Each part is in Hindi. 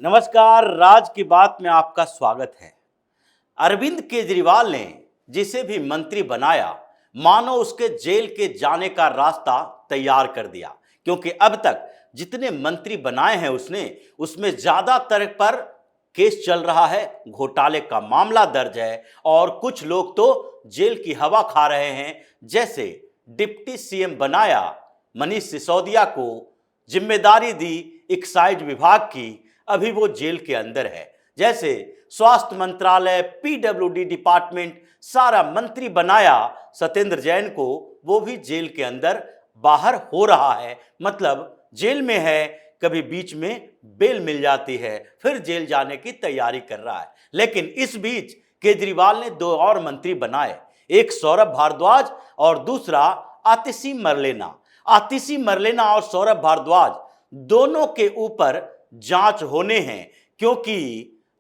नमस्कार, राज की बात में आपका स्वागत है। अरविंद केजरीवाल ने जिसे भी मंत्री बनाया, मानो उसके जेल के जाने का रास्ता तैयार कर दिया, क्योंकि अब तक जितने मंत्री बनाए हैं उसमें ज्यादातर पर केस चल रहा है, घोटाले का मामला दर्ज है और कुछ लोग तो जेल की हवा खा रहे हैं। जैसे डिप्टी सीएम बनाया मनीष सिसोदिया को, जिम्मेदारी दी एक्साइज विभाग की, अभी वो जेल के अंदर है। जैसे स्वास्थ्य मंत्रालय, पीडब्ल्यूडी डिपार्टमेंट, सारा मंत्री बनाया सत्येंद्र जैन को, वो भी जेल के अंदर बाहर हो रहा है, मतलब जेल में है। कभी बीच में बेल मिल जाती है, फिर जेल जाने की तैयारी कर रहा है। लेकिन इस बीच केजरीवाल ने दो और मंत्री बनाए, एक सौरभ भारद्वाज और दूसरा आतिशी मरलेना। आतिशी मरलेना और सौरभ भारद्वाज दोनों के ऊपर जांच होने हैं, क्योंकि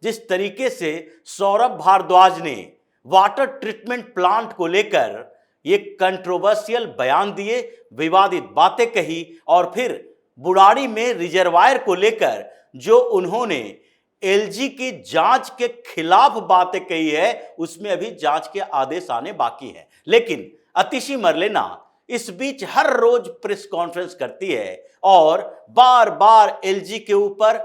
जिस तरीके से सौरभ भारद्वाज ने वाटर ट्रीटमेंट प्लांट को लेकर ये कंट्रोवर्शियल बयान दिए, विवादित बातें कही, और फिर बुढ़ाड़ी में रिजर्वायर को लेकर जो उन्होंने एलजी की जांच के खिलाफ बातें कही है, उसमें अभी जांच के आदेश आने बाकी है। लेकिन आतिशी मरलेना इस बीच हर रोज प्रेस कॉन्फ्रेंस करती है और बार बार एलजी के ऊपर,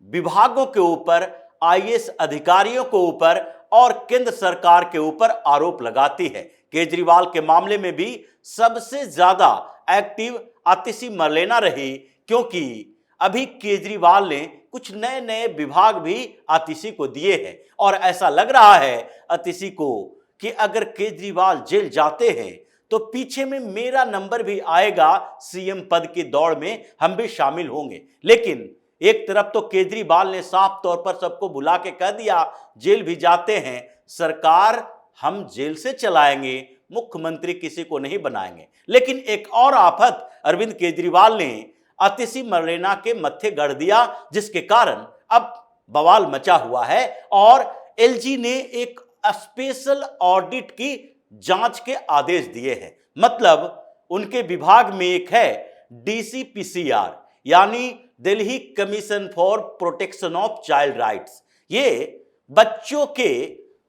विभागों के ऊपर, आईएएस अधिकारियों के ऊपर और केंद्र सरकार के ऊपर आरोप लगाती है। केजरीवाल के मामले में भी सबसे ज्यादा एक्टिव आतिशी मरलेना रही, क्योंकि अभी केजरीवाल ने कुछ नए नए विभाग भी आतिशी को दिए हैं और ऐसा लग रहा है आतिशी को कि अगर केजरीवाल जेल जाते हैं तो पीछे में मेरा नंबर भी आएगा, सीएम पद की दौड़ में हम भी शामिल होंगे। लेकिन एक तरफ तो केजरीवाल ने साफ तौर पर सबको बुला के कह दिया, जेल भी जाते हैं, सरकार हम जेल से चलाएंगे, मुख्यमंत्री किसी को नहीं बनाएंगे। लेकिन एक और आफत अरविंद केजरीवाल ने आतिशी मरलेना के मत्थे गढ़ दिया, जिसके कारण अब बवाल मचा हुआ है और एलजी ने एक स्पेशल ऑडिट की जांच के आदेश दिए हैं। मतलब उनके विभाग में एक है डीसीपीसीआर, यानी Delhi commission for protection of child rights. ये बच्चों के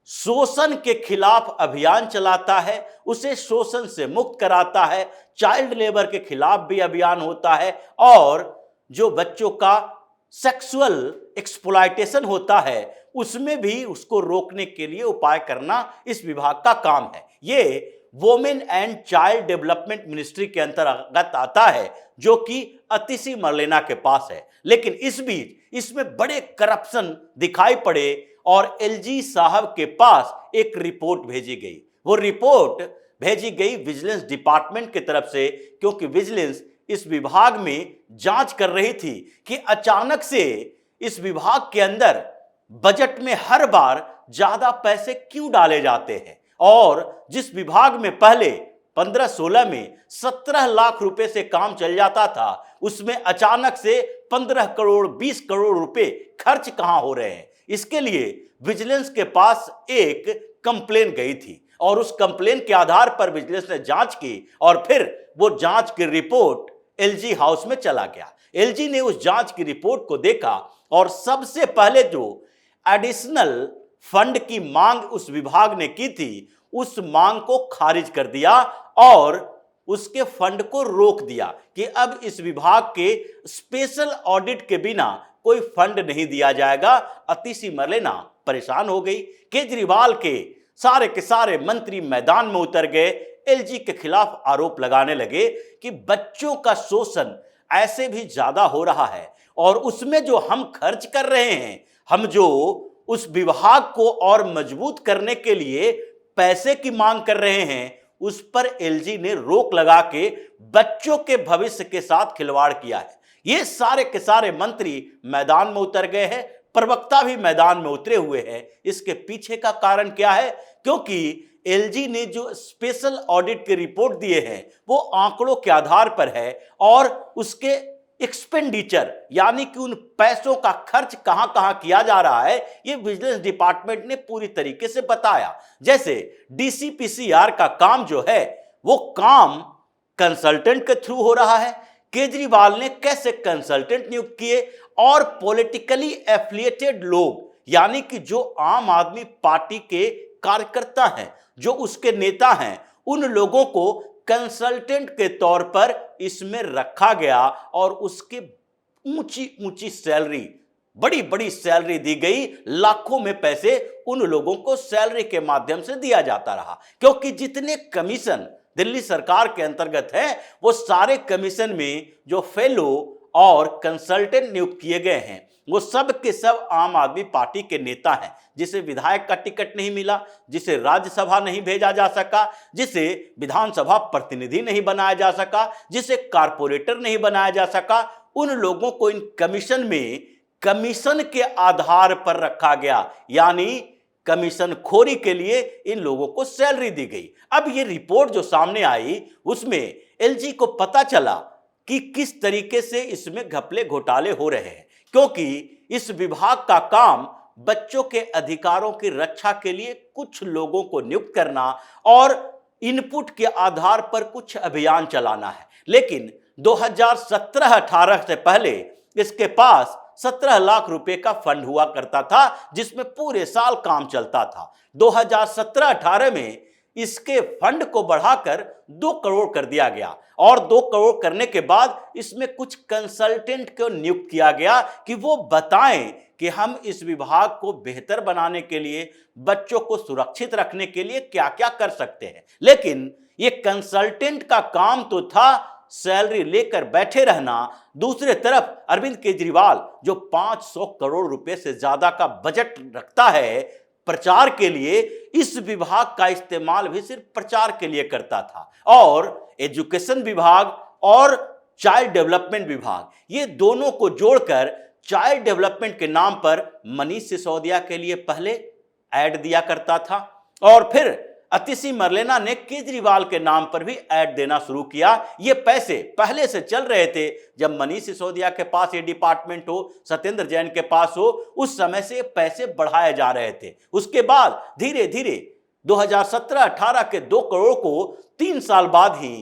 शोषण के खिलाफ अभियान चलाता है, उसे शोषण से मुक्त कराता है, चाइल्ड लेबर के खिलाफ भी अभियान होता है और जो बच्चों का सेक्सुअल एक्सप्लॉयटेशन होता है उसमें भी उसको रोकने के लिए उपाय करना इस विभाग का काम है। ये women and child development ministry के अंतर्गत आता है, जो कि आतिशी मरलेना के पास है। लेकिन इस बीच इसमें बड़े करप्शन दिखाई पड़े और एलजी साहब के पास एक रिपोर्ट भेजी गई। वो रिपोर्ट भेजी गई विजिलेंस डिपार्टमेंट की तरफ से, क्योंकि विजिलेंस इस विभाग में जांच कर रही थी कि अचानक से इस विभाग के अंदर बजट में हर बार ज्यादा पैसे क्यों डाले जाते हैं। और जिस विभाग में पहले 15-16 में 17 लाख रुपए से काम चल जाता था, उसमें अचानक से 15 करोड़ 20 करोड़ रुपए खर्च कहां हो रहे हैं। इसके लिए विजिलेंस के पास एक कंप्लेन गई थी और उस कंप्लेन के आधार पर विजिलेंस ने जांच की और फिर वो जांच की रिपोर्ट एलजी हाउस में चला गया। एलजी ने उस जांच की रिपोर्ट को देखा और सबसे पहले जो एडिशनल फंड की मांग उस विभाग ने की थी, उस मांग को खारिज कर दिया और उसके फंड को रोक दिया कि अब इस विभाग के स्पेशल ऑडिट के बिना कोई फंड नहीं दिया जाएगा। आतिशी मरलेना परेशान हो गई। केजरीवाल के सारे मंत्री मैदान में उतर गए, एलजी के खिलाफ आरोप लगाने लगे कि बच्चों का शोषण ऐसे भी ज्यादा हो रहा है और उसमें जो हम खर्च कर रहे हैं, हम जो उस विभाग को और मजबूत करने के लिए पैसे की मांग कर रहे हैं, उस पर एलजी ने रोक लगा के बच्चों के भविष्य के साथ खिलवाड़ किया है। ये सारे के सारे मंत्री मैदान में उतर गए हैं, प्रवक्ता भी मैदान में उतरे हुए हैं। इसके पीछे का कारण क्या है? क्योंकि एलजी ने जो स्पेशल ऑडिट की रिपोर्ट दिए हैं वो आंकड़ों के आधार पर है और उसके एक्सपेंडिचर, यानी कि उन पैसों का खर्च कहां कहां किया जा रहा है, ये विजिलेंस डिपार्टमेंट ने पूरी तरीके से बताया। जैसे डीसीपीसीआर का काम जो है वो काम कंसल्टेंट के थ्रू हो रहा है, केजरीवाल ने कैसे कंसल्टेंट नियुक्त किए और पॉलिटिकली एफिलिएटेड लोग यानी कि जो आम आदमी पार्टी के कार्यकर्ता हैं, जो उसके नेता हैं, उन लोगों को कंसल्टेंट के तौर पर इसमें रखा गया और उसके ऊंची ऊंची सैलरी, बड़ी बड़ी सैलरी दी गई। लाखों में पैसे उन लोगों को सैलरी के माध्यम से दिया जाता रहा, क्योंकि जितने कमीशन दिल्ली सरकार के अंतर्गत है वो सारे कमीशन में जो फेलो और कंसल्टेंट नियुक्त किए गए हैं वो सब के सब आम आदमी पार्टी के नेता हैं, जिसे विधायक का टिकट नहीं मिला, जिसे राज्यसभा नहीं भेजा जा सका, जिसे विधानसभा प्रतिनिधि नहीं बनाया जा सका, जिसे कारपोरेटर नहीं बनाया जा सका, उन लोगों को इन कमीशन में कमीशन के आधार पर रखा गया, यानी कमीशन खोरी के लिए इन लोगों को सैलरी दी गई। अब ये रिपोर्ट जो सामने आई उसमें एलजी को पता चला कि किस तरीके से इसमें घपले घोटाले हो रहे हैं, क्योंकि इस विभाग का काम बच्चों के अधिकारों की रक्षा के लिए कुछ लोगों को नियुक्त करना और इनपुट के आधार पर कुछ अभियान चलाना है। लेकिन 2017-18 से पहले इसके पास 17 लाख रुपए का फंड हुआ करता था, जिसमें पूरे साल काम चलता था। 2017-18 में इसके फंड को बढ़ाकर 2 करोड़ कर दिया गया और 2 करोड़ करने के बाद इसमें कुछ कंसल्टेंट को नियुक्त किया गया कि वो बताएं कि हम इस विभाग को बेहतर बनाने के लिए, बच्चों को सुरक्षित रखने के लिए क्या क्या कर सकते हैं। लेकिन ये कंसल्टेंट का काम तो था सैलरी लेकर बैठे रहना। दूसरे तरफ अरविंद केजरीवाल जो 500 करोड़ रुपए से ज्यादा का बजट रखता है प्रचार के लिए, इस विभाग का इस्तेमाल भी सिर्फ प्रचार के लिए करता था। और एजुकेशन विभाग और चाइल्ड डेवलपमेंट विभाग, ये दोनों को जोड़कर चाइल्ड डेवलपमेंट के नाम पर मनीष सिसोदिया के लिए पहले ऐड दिया करता था और फिर अतिशी मरलेना ने केजरीवाल के नाम पर भी ऐड देना शुरू किया। ये पैसे पहले से चल रहे थे, जब मनीष सिसोदिया के पास ये डिपार्टमेंट हो, सत्येंद्र जैन के पास हो, उस समय से पैसे बढ़ाए जा रहे थे। उसके बाद धीरे धीरे 2017-18 के 2 करोड़ को 3 साल बाद ही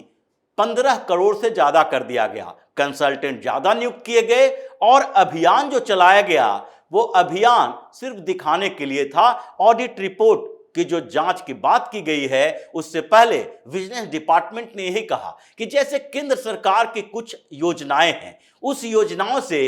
15 करोड़ से ज्यादा कर दिया गया। कंसल्टेंट ज्यादा नियुक्त किए गए और अभियान जो चलाया गया वो अभियान सिर्फ दिखाने के लिए था। ऑडिट रिपोर्ट की जो जांच की बात की गई है उससे पहले विजिलेंस डिपार्टमेंट ने यही कहा कि जैसे केंद्र सरकार की कुछ योजनाएं हैं, उस योजनाओं से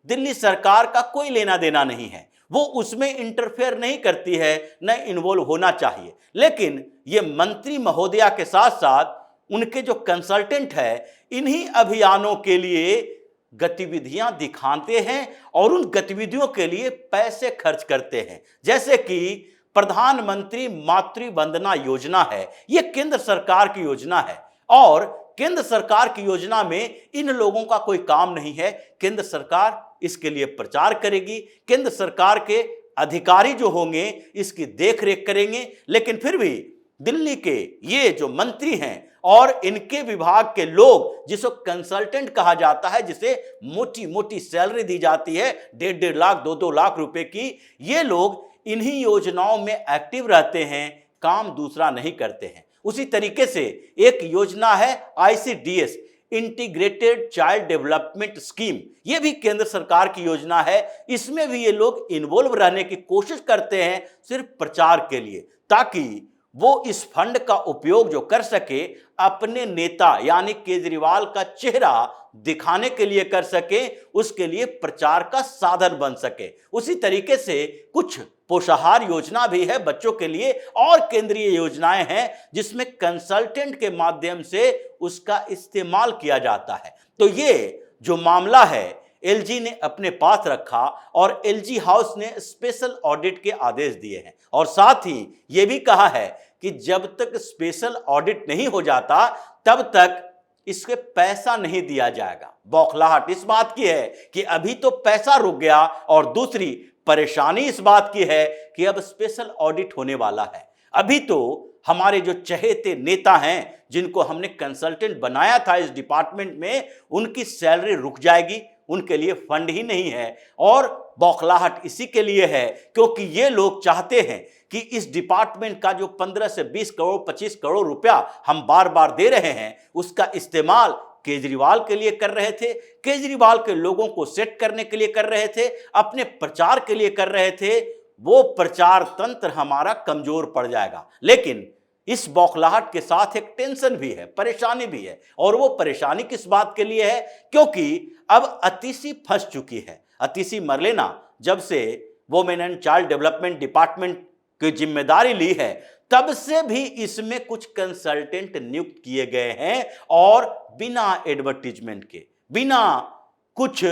दिल्ली सरकार का कोई लेना देना नहीं है, वो उसमें इंटरफेयर नहीं करती है, न इन्वॉल्व होना चाहिए। लेकिन ये मंत्री महोदया के साथ साथ उनके जो कंसल्टेंट है, इन्हीं अभियानों के लिए गतिविधियां दिखाते हैं और उन गतिविधियों के लिए पैसे खर्च करते हैं। जैसे कि प्रधानमंत्री मातृ वंदना योजना है, यह केंद्र सरकार की योजना है और केंद्र सरकार की योजना में इन लोगों का कोई काम नहीं है। केंद्र सरकार इसके लिए प्रचार करेगी, केंद्र सरकार के अधिकारी जो होंगे इसकी देखरेख करेंगे। लेकिन फिर भी दिल्ली के ये जो मंत्री हैं और इनके विभाग के लोग, जिसको कंसल्टेंट कहा जाता है, जिसे मोटी मोटी सैलरी दी जाती है 1.5 लाख 2-2 लाख रुपए की, ये लोग इन्हीं योजनाओं में एक्टिव रहते हैं, काम दूसरा नहीं करते हैं। उसी तरीके से एक योजना है ICDS, integrated child development scheme, ये भी केंद्र सरकार की योजना है। इसमें भी ये लोग इन्वॉल्व रहने की कोशिश करते हैं सिर्फ प्रचार के लिए, ताकि वो इस फंड का उपयोग जो कर सके अपने नेता यानी केजरीवाल का चेहरा दिखाने के लिए कर सके, उसके लिए प्रचार का साधन बन सके। उसी तरीके से कुछ पोषाहार योजना भी है बच्चों के लिए और केंद्रीय योजनाएं हैं जिसमें कंसल्टेंट के माध्यम से उसका इस्तेमाल किया जाता है। तो ये जो मामला है एलजी ने अपने पास रखा और एलजी हाउस ने स्पेशल ऑडिट के आदेश दिए हैं और साथ ही यह भी कहा है कि जब तक स्पेशल ऑडिट नहीं हो जाता तब तक इसके पैसा नहीं दिया जाएगा। बौखलाहट इस बात की है कि अभी तो पैसा रुक गया और दूसरी परेशानी इस बात की है कि अब स्पेशल ऑडिट होने वाला है। अभी तो हमारे जो चहेते नेता हैं जिनको हमने कंसल्टेंट बनाया था इस डिपार्टमेंट में, उनकी सैलरी रुक जाएगी, उनके लिए फंड ही नहीं है। और बौखलाहट इसी के लिए है क्योंकि ये लोग चाहते हैं कि इस डिपार्टमेंट का जो 15 से 20 करोड़ 25 करोड़ रुपया हम बार बार दे रहे हैं उसका इस्तेमाल केजरीवाल के लिए कर रहे थे, केजरीवाल के लोगों को सेट करने के लिए कर रहे थे, अपने प्रचार के लिए कर रहे थे, वो प्रचार तंत्र हमारा कमजोर पड़ जाएगा। लेकिन इस बौखलाहट के साथ एक टेंशन भी है, परेशानी भी है। और वो परेशानी किस बात के लिए है? क्योंकि अब अतिशी फंस चुकी है। अतिशी मरलेना जब से women and child development department की जिम्मेदारी ली है, तब से भी इसमें कुछ कंसल्टेंट नियुक्त किए गए हैं और बिना एडवर्टीजमेंट के, बिना कुछ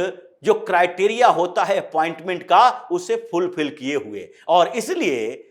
जो क्राइटेरिया होता है अपॉइंटमेंट का, उसे फुलफिल किए हुए। और इसलिए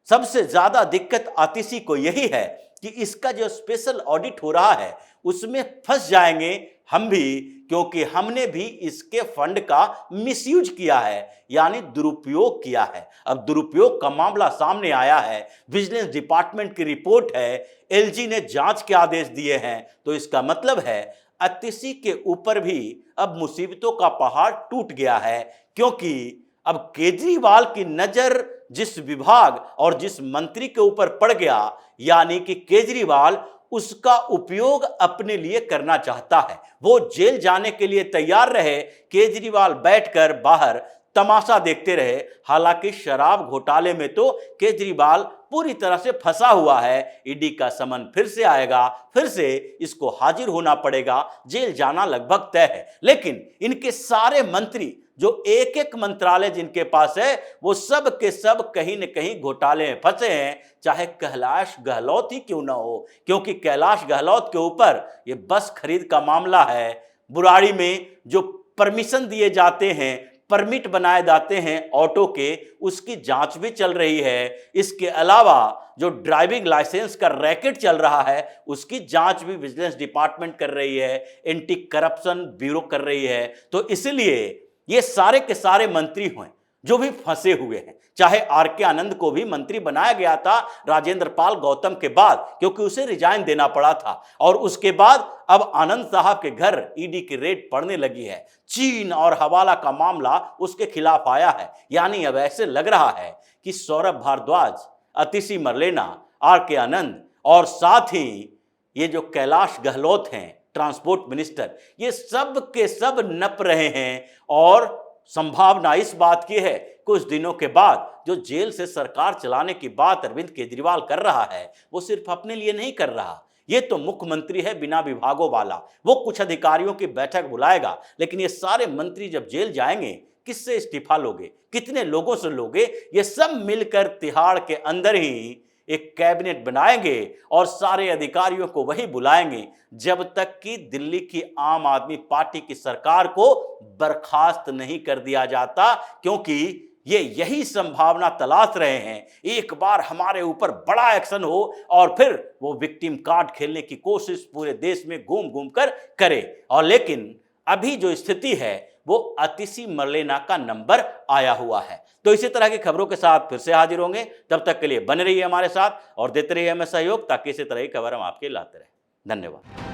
सबसे ज्यादा दिक्कत आतिशी को यही है कि इसका जो स्पेशल ऑडिट हो रहा है उसमें फंस जाएंगे हम भी, क्योंकि हमने भी इसके फंड का मिसयूज किया है, यानी दुरुपयोग किया है। अब दुरुपयोग का मामला सामने आया है, विजिलेंस डिपार्टमेंट की रिपोर्ट है, एलजी ने जांच के आदेश दिए हैं, तो इसका मतलब है अतिशी के ऊपर भी अब मुसीबतों का पहाड़ टूट गया है। क्योंकि अब केजरीवाल की नजर जिस विभाग और जिस मंत्री के ऊपर पड़ गया, यानी कि केजरीवाल उसका उपयोग अपने लिए करना चाहता है। वो जेल जाने के लिए तैयार रहे, केजरीवाल बैठकर बाहर तमाशा देखते रहे। हालांकि शराब घोटाले में तो केजरीवाल पूरी तरह से फंसा हुआ है। ईडी का समन फिर से आएगा, फिर से इसको हाजिर होना पड़ेगा, जेल जाना लगभग तय है। लेकिन इनके सारे मंत्री, जो एक एक मंत्रालय जिनके पास है, वो सब के सब कहीं न कहीं घोटाले में फंसे हैं, चाहे कैलाश गहलोत ही क्यों ना हो। क्योंकि कैलाश गहलोत के ऊपर ये बस खरीद का मामला है, बुराड़ी में जो परमिशन दिए जाते हैं, परमिट बनाए जाते हैं ऑटो के, उसकी जांच भी चल रही है। इसके अलावा जो ड्राइविंग लाइसेंस का रैकेट चल रहा है, उसकी जांच भी विजिलेंस डिपार्टमेंट कर रही है, एंटी करप्शन ब्यूरो कर रही है। तो इसलिए ये सारे के सारे मंत्री हुए जो भी फंसे हुए हैं। चाहे आर.के. आनंद को भी मंत्री बनाया गया था राजेंद्र पाल गौतम के बाद, क्योंकि उसे रिजाइन देना पड़ा था। और उसके बाद अब आनंद साहब के घर ईडी की रेड पड़ने लगी है। चीन और हवाला का मामला उसके खिलाफ आया है। यानी अब ऐसे लग रहा है कि सौरभ भारद्वाज, अतिशी मरलेना, आर.के. आनंद और साथ ही ये जो कैलाश गहलोत हैं ट्रांसपोर्ट मिनिस्टर, ये सब के सब नप रहे हैं। और संभावना इस बात की है, कुछ दिनों के बाद जो जेल से सरकार चलाने की बात अरविंद केजरीवाल कर रहा है, वो सिर्फ अपने लिए नहीं कर रहा। ये तो मुख्यमंत्री है बिना विभागों वाला, वो कुछ अधिकारियों की बैठक बुलाएगा, लेकिन ये सारे मंत्री जब जेल जाएंगे, किससे इस्तीफा लोगे, कितने लोगों से लोगे? ये सब मिलकर तिहाड़ के अंदर ही एक कैबिनेट बनाएंगे और सारे अधिकारियों को वही बुलाएंगे, जब तक कि दिल्ली की आम आदमी पार्टी की सरकार को बर्खास्त नहीं कर दिया जाता। क्योंकि ये यही संभावना तलाश रहे हैं, एक बार हमारे ऊपर बड़ा एक्शन हो और फिर वो विक्टिम कार्ड खेलने की कोशिश पूरे देश में घूम घूम कर करे। और लेकिन अभी जो स्थिति है वो अतिशी मरलेना का नंबर आया हुआ है। तो इसी तरह की खबरों के साथ फिर से हाजिर होंगे। तब तक के लिए बने रहिए हमारे साथ और देते रहिए हमें सहयोग, ताकि इसी तरह की खबर हम आपके लाते रहें। धन्यवाद।